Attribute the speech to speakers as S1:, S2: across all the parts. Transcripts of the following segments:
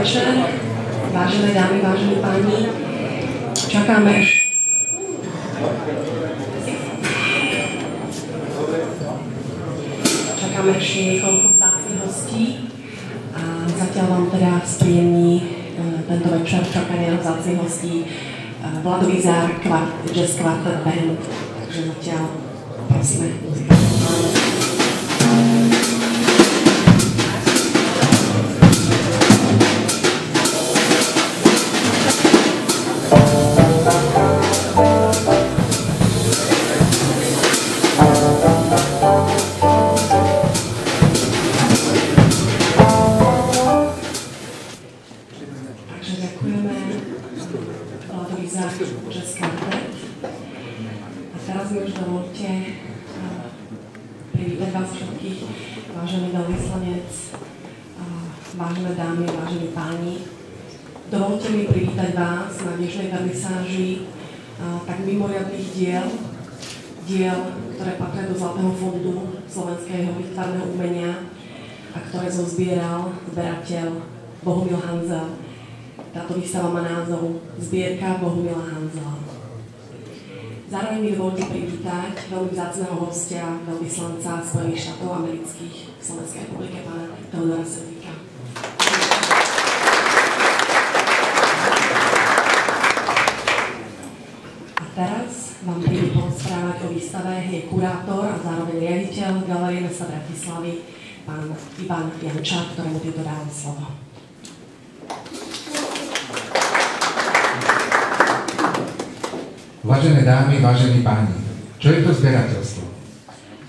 S1: večer, vážené dámy, vážení páni. Čakáme ešte niekoľko vzácnych hostí a zatiaľ vám teda spríjemní tento večer čakania na vzácnych hostí Vlado Vizár, Jazz Quartet Band. Takže zatiaľ prosíme muziku. Dovolte mi privítať vás na dnešnej vernisáži tak mimoriadnych diel, ktoré patria do Zlatého fondu slovenského výtvarného umenia a ktoré zozbieral zberateľ Bohumil Hanzel. Táto výstava má názov Zbierka Bohumila Hanzela. Zároveň mi dovolte privítať veľmi vzácneho hostia, veľvyslanca Spojených štátov amerických v Slovenskej republike, pána Teodora Sedlíka. Teraz vám príde porozprávať o výstave, je kurátor a zároveň riaditeľ Galérie mesta Bratislavy, pán Ivan Jančák, ktorému týmto dávam slovo.
S2: Vážené dámy, vážení páni, čo je to zberateľstvo?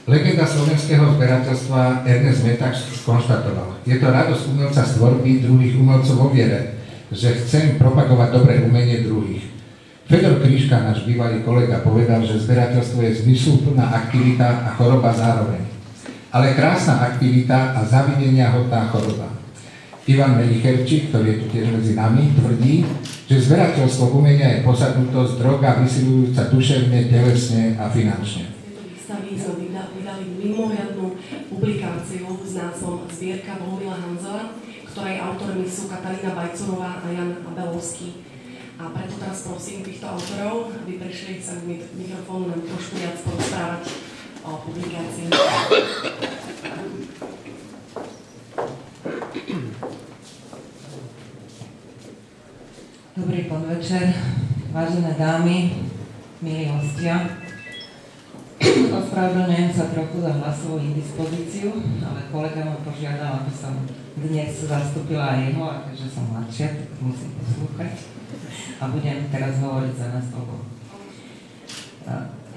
S2: Legenda slovenského zberateľstva Ernest Meták skonštatoval: je to radosť umelca z tvorby druhých umelcov vo viere, že chcem propagovať dobré umenie druhých. Fedor Kryška, náš bývalý kolega, povedal, že zberateľstvo je zmysluplná aktivita a choroba zároveň. Ale krásna aktivita a zavidenia hodná choroba. Ivan Melicherčík, ktorý je tu tiež medzi nami, tvrdí, že zberateľstvo umenia je posadnutosť, droga vysilujúca duševne, telesne a finančne.
S1: V výstave sme vydali mimoriadnu publikáciu s názvom Zbierka Bohumila Hanzela, ktorej autormi sú Katarína Bajconová a Jan Abelovský. A preto teraz prosím týchto autorov, aby prišli sa k mikrofónu nám trošku viac porozprávať o publikácii.
S3: Dobrý podvečer, vážené dámy, milí hostia. Ospravedlňujem sa trochu za hlasovú indispozíciu, ale kolega ma požiadal, aby som dnes zastúpila aj jeho, a keďže som mladšia, tak musím poslúchať. A budem teraz hovoriť za nás oboch.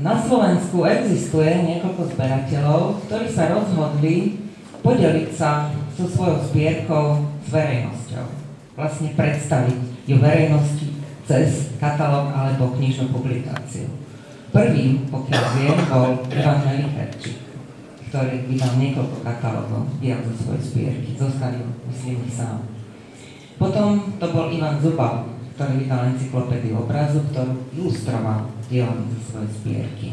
S3: Na Slovensku existuje niekoľko zberateľov, ktorí sa rozhodli podeliť sa so svojou zbierkou s verejnosťou. Vlastne predstaviť ju verejnosti cez katalóg alebo knižnú publikáciu. Prvým, pokiaľ viem, bol Ivan Melicherčík, ktorý vydal niekoľko katalógov diel zo svojej zbierky. Zostali, myslím, sám. Potom to bol Ivan Zubal, ktorý vydal encyklopédiu obrazu, ktorú ilustroval dielami zo svojej zbierky.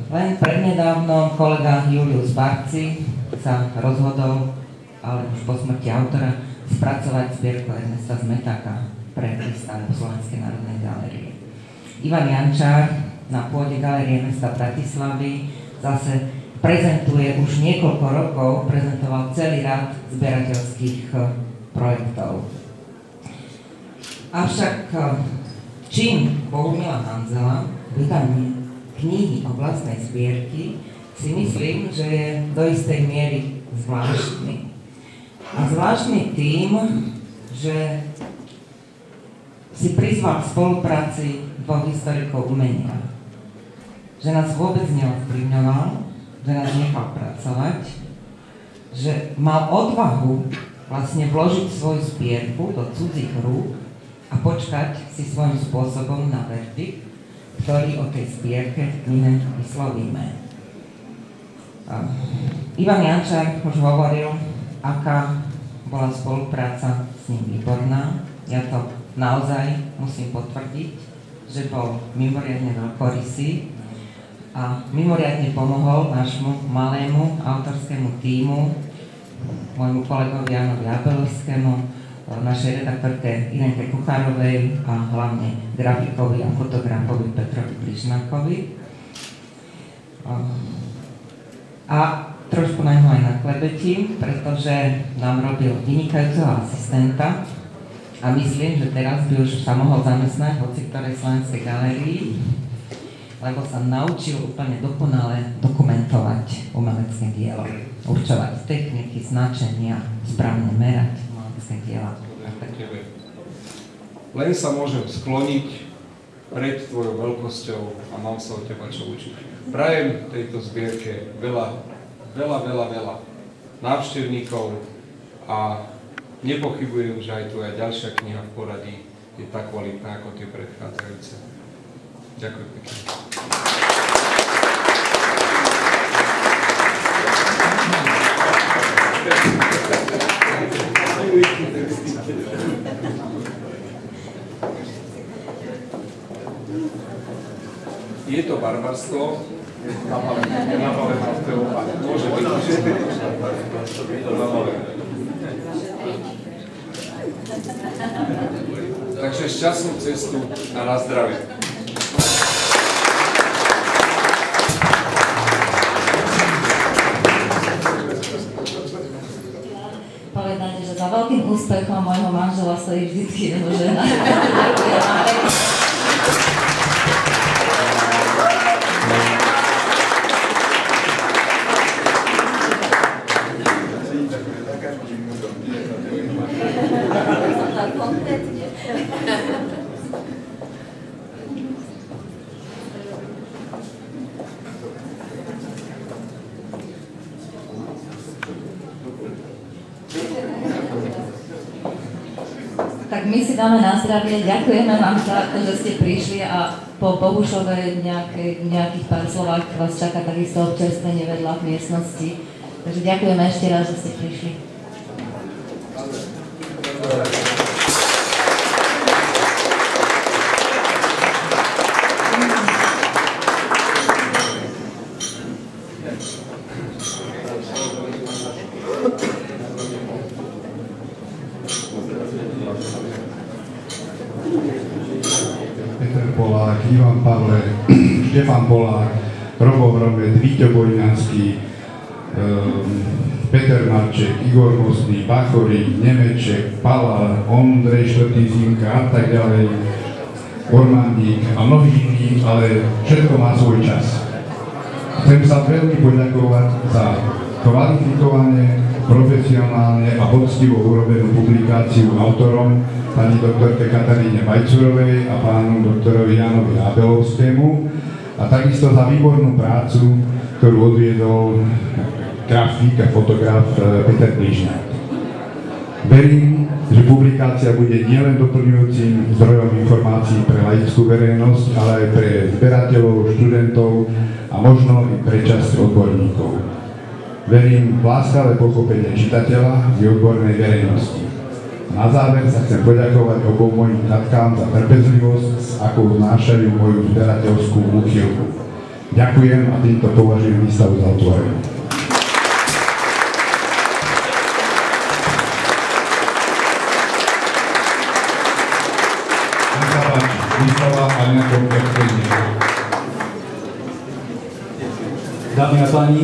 S3: Len prednedávno kolega Julius Barci sa rozhodol, ale už po smrti autora, spracovať zbierku Ernesta Metáka pre výstavu Slovenskej národnej galérie. Ivan Jančár na pôde Galérie mesta Bratislavy zase prezentuje už niekoľko rokov, prezentoval celý rad zberateľských projektov. Avšak čin Bohumila Hanzela, vydanie knihy o vlastnej zbierky, si myslím, že je do istej miery zvláštny. A zvláštny tým, že si prizval v spolupráci dvoch historikov umenia. Že nás vôbec neovplyvňoval, že nás nechal pracovať, že mal odvahu vlastne vložiť svoju zbierku do cudzích rúk a počkať si svojím spôsobom na verdikt, ktorý o tej zbierke v knihe vyslovíme. Ivan Jančák už hovoril, aká bola spolupráca s ním výborná. Ja to naozaj musím potvrdiť, že bol mimoriadne veľkorysý a mimoriadne pomohol nášmu malému autorskému tímu, môjmu kolegovi Janovi Abelovskému, našej redaktorke Irenke Kuchárovej a hlavne grafikovi a fotografovi Petrovi Plišnákovi. A trošku na ňo aj naklebetím, pretože nám robil vynikajúceho asistenta a myslím, že teraz by už sa mohol zamestnať hoci ktorej slovenskej galérii, lebo sa naučil úplne dokonale dokumentovať umelecké dielo, určovať techniky, značenia, správne merať umelecké diela.
S4: Len sa môžem skloniť pred tvojou veľkosťou a mám sa od teba čo učiť. Prajem tejto zbierke veľa návštevníkov a nepochybujem, že aj tvoja ďalšia kniha v poradí je tak kvalitná ako tie predchádzajúce. Ďakujem pekne. Je to barbarstvo, nabavená v teópa. Môže byť. Takže šťastnú cestu a na zdravie.
S5: Povedať, že za veľkým úspechom môjho manžela stojí vždycky jeho žena. Tak my si dáme na zdravie, ďakujeme vám za to, že ste prišli a po Bohušovej nejakých pár slovách vás čaká takisto občerstvenie vedľa v miestnosti. Takže ďakujeme ešte raz, že ste prišli.
S6: Ivan Pavle, Štefan Polák, Robo Hromec, Víťo Bojňanský, Peter Marček, Igor Mostný, Bachorík, Nemeček, Palár, Ondrej Štvrtý-Zimka a tak ďalej, Ormandík a mnohí iní, ale všetko má svoj čas. Chcem sa veľmi poďakovať za kvalifikovane, profesionálne a poctivo urobenú publikáciu autorom pani doktorke Kataríne Vajcurovej a pánu doktorovi Jánovi Abelovskému a takisto za výbornú prácu, ktorú odviedol grafik a fotograf Peter Plišňák. Verím, že publikácia bude nielen doplňujúcim zdrojom informácií pre laickú verejnosť, ale aj pre zberateľov, študentov a možno i pre časť odborníkov. Verím v láskavé pochopenie čitateľa i odbornej verejnosti. Na záver sa chcem poďakovať obom mojim tatkám za trpezlivosť, s akou znášajú moju zberateľskú úchylku. Ďakujem a týmto považujem výstavu za otvorenú. Výstava a nejakou predstavenie.
S7: Dámy a páni,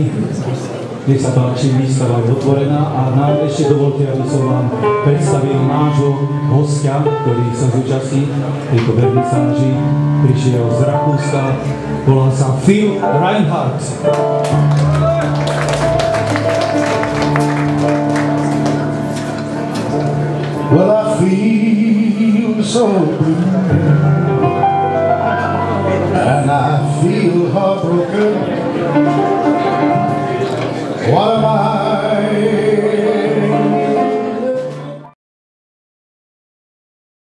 S7: nech sa páči, výstava je otvorená a nám ešte dovolte, aby som vám predstavil nášho hostia, ktorý sa zúčastní tejto vernisáži. Prišiel z Rakúska, volá sa Phil Reinhardt.
S6: Well, I feel so blue and I feel heartbroken.